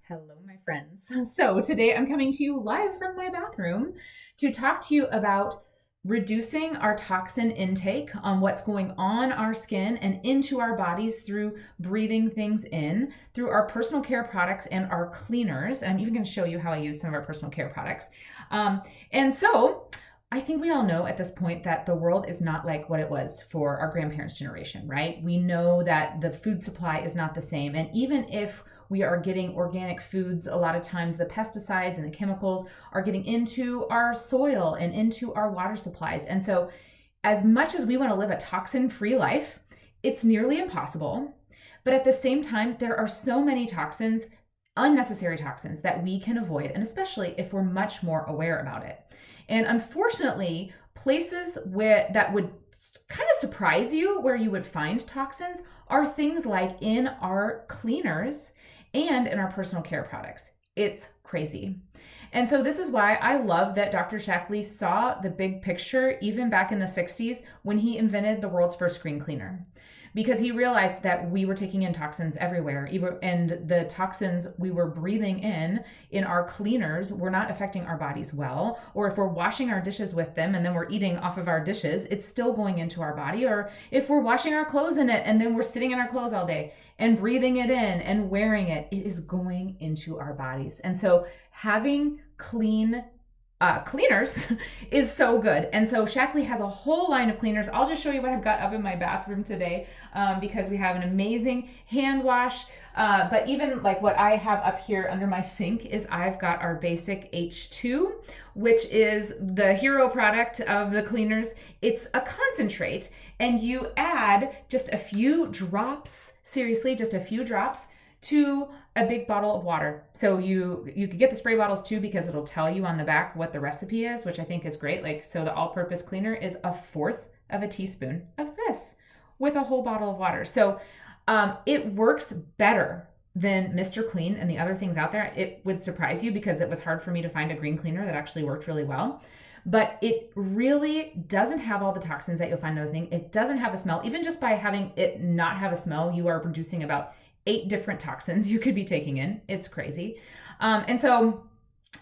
Hello, my friends. So, today I'm coming to you live from my bathroom to talk to you about reducing our toxin intake on what's going on our skin and into our bodies through breathing things in, through our personal care products and our cleaners. And I'm even going to show you how I use some of our personal care products. And so, I think we all know at this point that the world is not like what it was for our grandparents' generation, right? We know that the food supply is not the same. And even if we are getting organic foods, a lot of times the pesticides and the chemicals are getting into our soil and into our water supplies. And so, as much as we want to live a toxin free life, it's nearly impossible. But at the same time, there are so many toxins, unnecessary toxins, that we can avoid, and especially if we're much more aware about it. And unfortunately, places where that would kind of surprise you, where you would find toxins, are things like in our cleaners and in our personal care products. It's crazy. And so this is why I love that Dr. Shackley saw the big picture even back in the 60s when he invented the world's first screen cleaner. Because he realized that we were taking in toxins everywhere, and the toxins we were breathing in our cleaners were not affecting our bodies well. Or if we're washing our dishes with them and then we're eating off of our dishes, it's still going into our body. Or if we're washing our clothes in it and then we're sitting in our clothes all day and breathing it in and wearing it, it is going into our bodies. And so having cleaners is so good. And so Shackley has a whole line of cleaners. I'll just show you what I've got up in my bathroom today because we have an amazing hand wash. But even like what I have up here under my sink is I've got our basic H2, which is the hero product of the cleaners. It's a concentrate, and you add just a few drops, seriously, just a few drops to a big bottle of water. So you could get the spray bottles too, because it'll tell you on the back what the recipe is, which I think is great. Like, so the all-purpose cleaner is 1/4 of a teaspoon of this with a whole bottle of water. So it works better than Mr. Clean and the other things out there. It would surprise you because it was hard for me to find a green cleaner that actually worked really well. But it really doesn't have all the toxins that you'll find in other things. It doesn't have a smell. Even just by having it not have a smell, you are producing about 8 different toxins you could be taking in. It's crazy. And so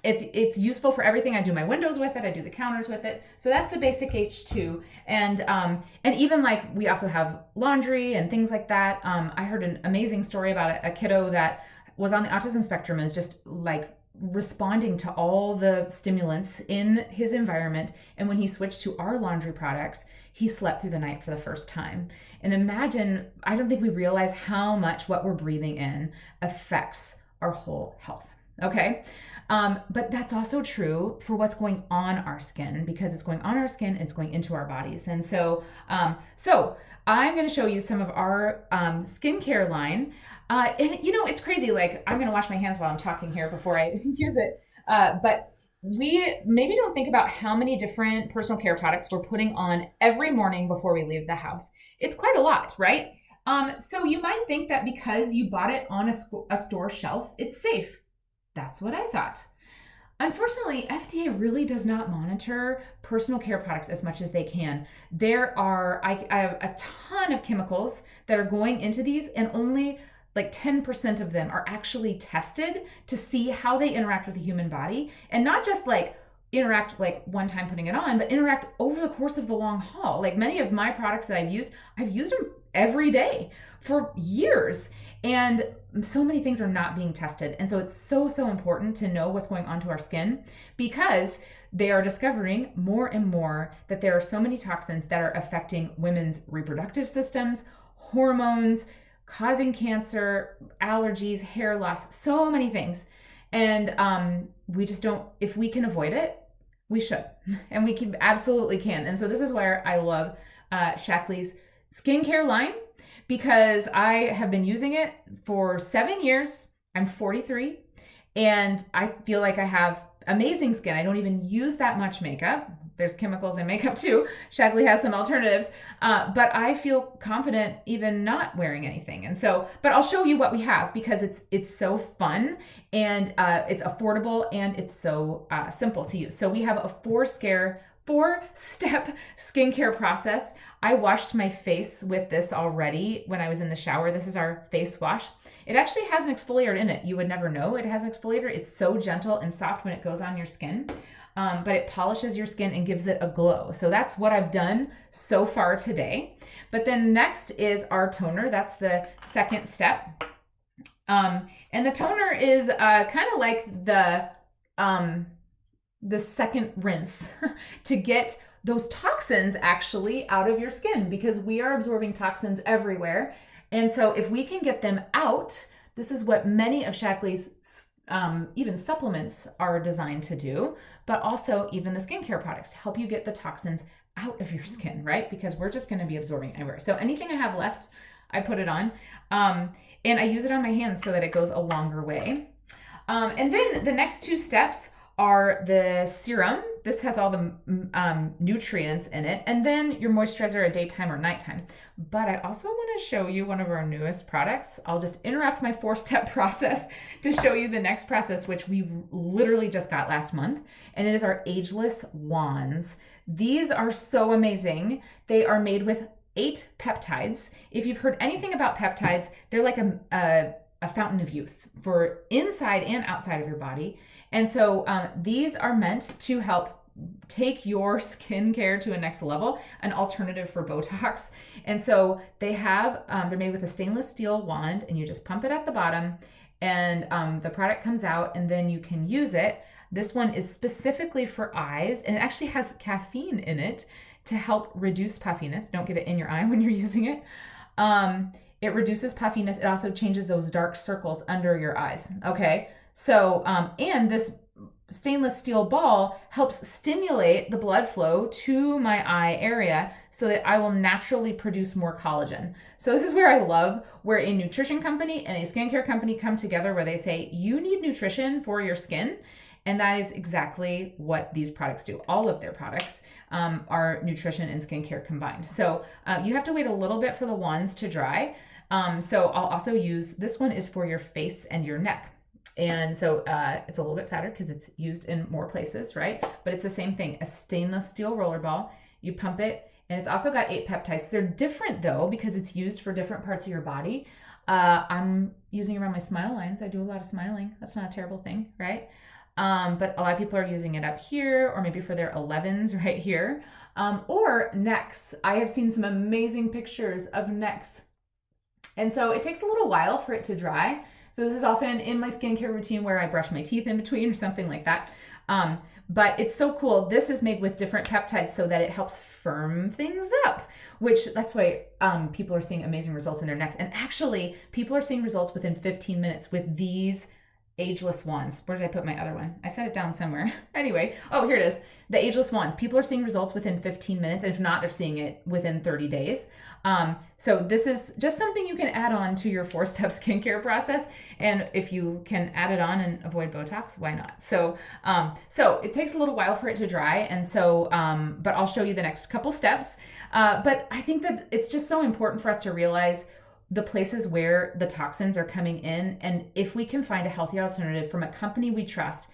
it's useful for everything. I do my windows with it. I do the counters with it. So that's the basic H2. And even like we also have laundry and things like that. I heard an amazing story about a kiddo that was on the autism spectrum and is just like responding to all the stimulants in his environment. And when he switched to our laundry products, he slept through the night for the first time. And imagine, I don't think we realize how much what we're breathing in affects our whole health. Okay. But that's also true for what's going on our skin, because it's going on our skin, it's going into our bodies. And so I'm going to show you some of our skincare line. And you know, it's crazy. Like, I'm going to wash my hands while I'm talking here before I use it. But we maybe don't think about how many different personal care products we're putting on every morning before we leave the house. It's quite a lot, right? So you might think that because you bought it on a store shelf, it's safe. That's what I thought. Unfortunately, FDA really does not monitor personal care products as much as they can. There are, I have a ton of chemicals that are going into these, and only like 10% of them are actually tested to see how they interact with the human body, and not just like interact like one time putting it on, but interact over the course of the long haul. Like many of my products that I've used them every day for years. And so many things are not being tested. And so it's so important to know what's going on to our skin, because they are discovering more and more that there are so many toxins that are affecting women's reproductive systems, hormones, causing cancer, allergies, hair loss, so many things. And we just don't, if we can avoid it, we should. And we can, absolutely can. And so this is why I love Shackley's skincare line, because I have been using it for 7 years. I'm 43, and I feel like I have amazing skin. I don't even use that much makeup. There's chemicals in makeup too. Shackley has some alternatives, but I feel confident even not wearing anything. And so, but I'll show you what we have, because it's so fun, and it's affordable, and it's so simple to use. So we have a 4-step skincare process. I washed my face with this already when I was in the shower. This is our face wash. It actually has an exfoliator in it. You would never know it has an exfoliator. It's so gentle and soft when it goes on your skin, but it polishes your skin and gives it a glow. So that's what I've done so far today. But then next is our toner. That's the second step. And the toner is kind of like the second rinse to get those toxins actually out of your skin, because we are absorbing toxins everywhere. And so if we can get them out, this is what many of Shaklee's even supplements are designed to do, but also even the skincare products to help you get the toxins out of your skin, right? Because we're just going to be absorbing everywhere. So anything I have left, I put it on. And I use it on my hands so that it goes a longer way. And then the next 2 steps are the serum. This has all the nutrients in it. And then your moisturizer at daytime or nighttime. But I also want to show you one of our newest products. I'll just interrupt my 4-step process to show you the next process, which we literally just got last month. And it is our ageless wands. These are so amazing. They are made with 8 peptides. If you've heard anything about peptides, they're like a fountain of youth for inside and outside of your body. And so these are meant to help take your skincare to a next level, an alternative for Botox. And so they have, they're made with a stainless steel wand, and you just pump it at the bottom, and the product comes out, and then you can use it. This one is specifically for eyes, and it actually has caffeine in it to help reduce puffiness. Don't get it in your eye when you're using it. It reduces puffiness. It also changes those dark circles under your eyes. Okay. So, and this stainless steel ball helps stimulate the blood flow to my eye area so that I will naturally produce more collagen. So this is where I love where a nutrition company and a skincare company come together, where they say, you need nutrition for your skin. And that is exactly what these products do. All of their products are nutrition and skincare combined. So you have to wait a little bit for the wands to dry. So I'll also use, this one is for your face and your neck. And so it's a little bit fatter because it's used in more places, right? But it's the same thing, a stainless steel roller ball. You pump it, and it's also got 8 peptides. They're different though, because it's used for different parts of your body. I'm using it around my smile lines. I do a lot of smiling. That's not a terrible thing, right? But a lot of people are using it up here, or maybe for their 11s right here, or necks. I have seen some amazing pictures of necks. And so it takes a little while for it to dry. So this is often in my skincare routine where I brush my teeth in between or something like that. But it's so cool. This is made with different peptides so that it helps firm things up, which that's why people are seeing amazing results in their necks. And actually, people are seeing results within 15 minutes with these ageless wands. Where did I put my other one? I set it down somewhere. Anyway, oh, here it is. The ageless wands. People are seeing results within 15 minutes. And if not, they're seeing it within 30 days. So this is just something you can add on to your 4-step skincare process. And if you can add it on and avoid Botox, why not? So it takes a little while for it to dry. And so, but I'll show you the next couple steps. But I think that it's just so important for us to realize the places where the toxins are coming in. And if we can find a healthy alternative from a company we trust,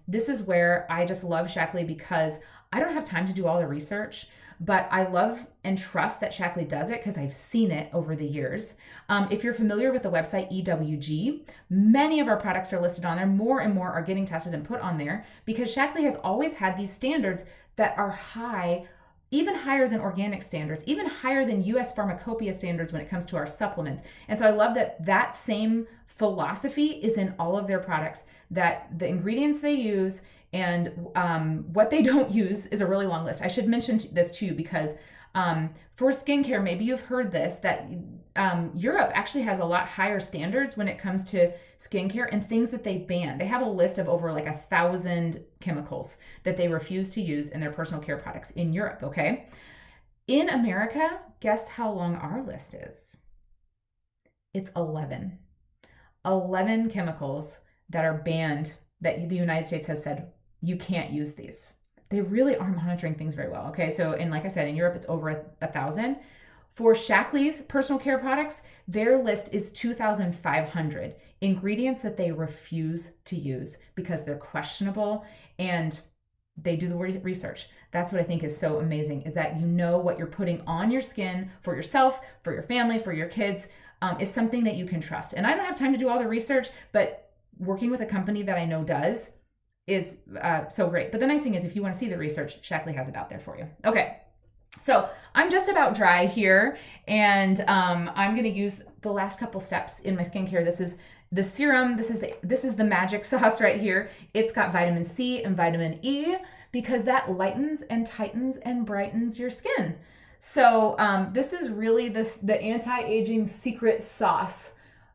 this is where I just love Shaklee, because I don't have time to do all the research, but I love and trust that Shaklee does it because I've seen it over the years. If you're familiar with the website EWG, many of our products are listed on there. More and more are getting tested and put on there because Shaklee has always had these standards that are high, even higher than organic standards, even higher than US pharmacopoeia standards when it comes to our supplements. And so I love that that same philosophy is in all of their products, that the ingredients they use and what they don't use is a really long list. I should mention this too, because for skincare, maybe you've heard this, that Europe actually has a lot higher standards when it comes to skincare and things that they ban. They have a list of over like 1,000 chemicals that they refuse to use in their personal care products in Europe, okay? In America, guess how long our list is? It's 11. 11 chemicals that are banned, that the United States has said, you can't use these. They really are monitoring things very well, okay? So, and like I said, in Europe, it's over 1,000. For Shaklee's personal care products, their list is 2,500 ingredients that they refuse to use because they're questionable and They do the research. That's what I think is so amazing, is that you know what you're putting on your skin for yourself, for your family, for your kids, is something that you can trust. And I don't have time to do all the research, but working with a company that I know does is so great. But the nice thing is, if you want to see the research, Shackley has it out there for you. Okay, so I'm just about dry here, and I'm going to use the last couple steps in my skincare. This is the serum. This is the magic sauce right here. It's got vitamin C and vitamin E, because that lightens and tightens and brightens your skin. So this is really the anti-aging secret sauce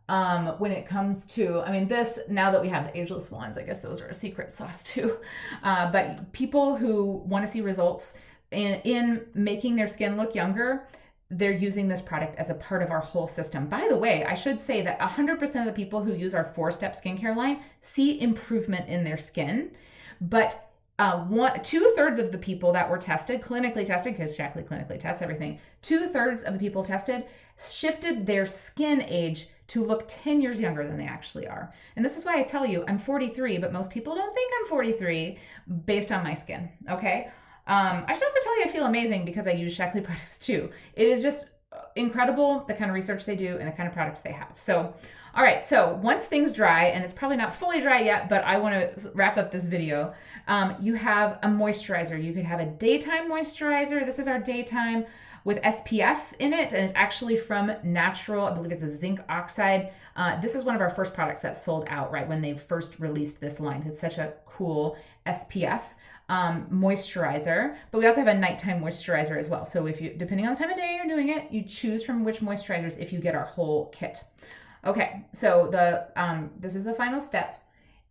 when it comes to, I mean, this, now that we have the ageless wands, I guess those are a secret sauce too. But people who want to see results in making their skin look younger, they're using this product as a part of our whole system. By the way, I should say that 100% of the people who use our 4-step skincare line see improvement in their skin, but 2/3 of the people that were tested, clinically tested, because Shackley clinically tests everything, 2/3 of the people tested shifted their skin age to look 10 years younger than they actually are. And this is why I tell you, I'm 43, but most people don't think I'm 43 based on my skin, okay? I should also tell you I feel amazing because I use Shackley products too. It is just incredible the kind of research they do and the kind of products they have. So, all right, so once things dry, and it's probably not fully dry yet, but I want to wrap up this video, you have a moisturizer. You could have a daytime moisturizer. This is our daytime with SPF in it, and it's actually from Natural, I believe it's a zinc oxide. This is one of our first products that sold out right when they first released this line. It's such a cool SPF moisturizer, but we also have a nighttime moisturizer as well. So if you, depending on the time of day you're doing it, you choose from which moisturizers if you get our whole kit. Okay, so this is the final step,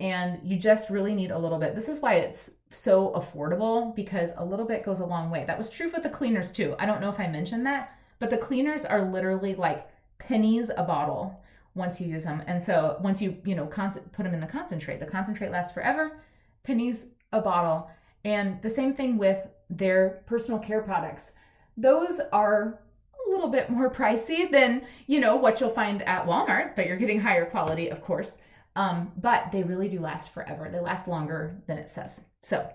and you just really need a little bit. This is why it's so affordable, because a little bit goes a long way. That was true with the cleaners too. I don't know if I mentioned that, but the cleaners are literally like pennies a bottle once you use them. And so once you put them in the concentrate lasts forever, pennies a bottle. And the same thing with their personal care products. Those are a little bit more pricey than, what you'll find at Walmart, but you're getting higher quality, of course. But they really do last forever. They last longer than it says. So,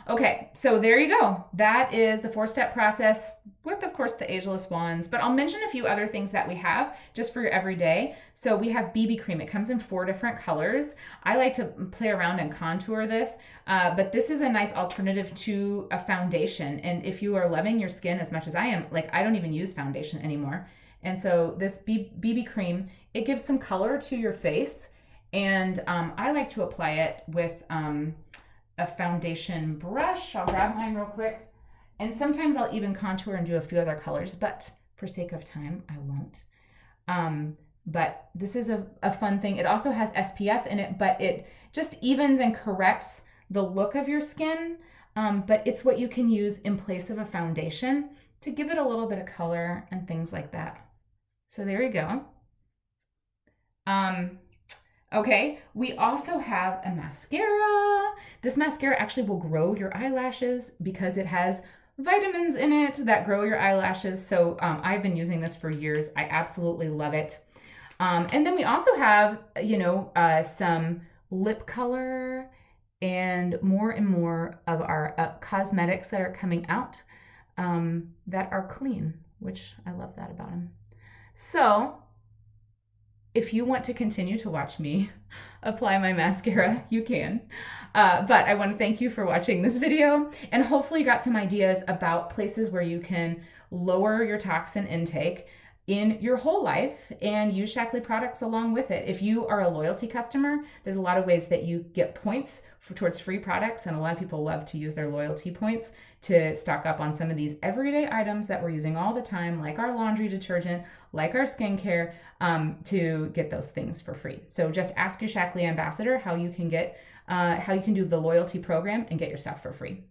okay, so there you go. That is the 4-step process with, of course, the ageless wands. But I'll mention a few other things that we have just for your everyday. So we have BB cream. It comes in 4 different colors. I like to play around and contour this, but this is a nice alternative to a foundation. And if you are loving your skin as much as I am, like I don't even use foundation anymore. And so this BB cream, it gives some color to your face. And I like to apply it with a foundation brush. I'll grab mine real quick. And sometimes I'll even contour and do a few other colors, but for sake of time, I won't. But this is a fun thing. It also has SPF in it, but it just evens and corrects the look of your skin. But it's what you can use in place of a foundation to give it a little bit of color and things like that. So there you go. Okay, we also have a mascara. This mascara actually will grow your eyelashes because it has vitamins in it that grow your eyelashes. So I've been using this for years. I absolutely love it. And then we also have, some lip color and more of our cosmetics that are coming out that are clean, which I love that about them. So if you want to continue to watch me apply my mascara, you can. But I want to thank you for watching this video, and hopefully you got some ideas about places where you can lower your toxin intake in your whole life and use Shackley products along with it. If you are a loyalty customer, there's a lot of ways that you get points towards free products, and a lot of people love to use their loyalty points to stock up on some of these everyday items that we're using all the time, like our laundry detergent, like our skincare, to get those things for free. So just ask your Shackley ambassador how you can do the loyalty program and get your stuff for free.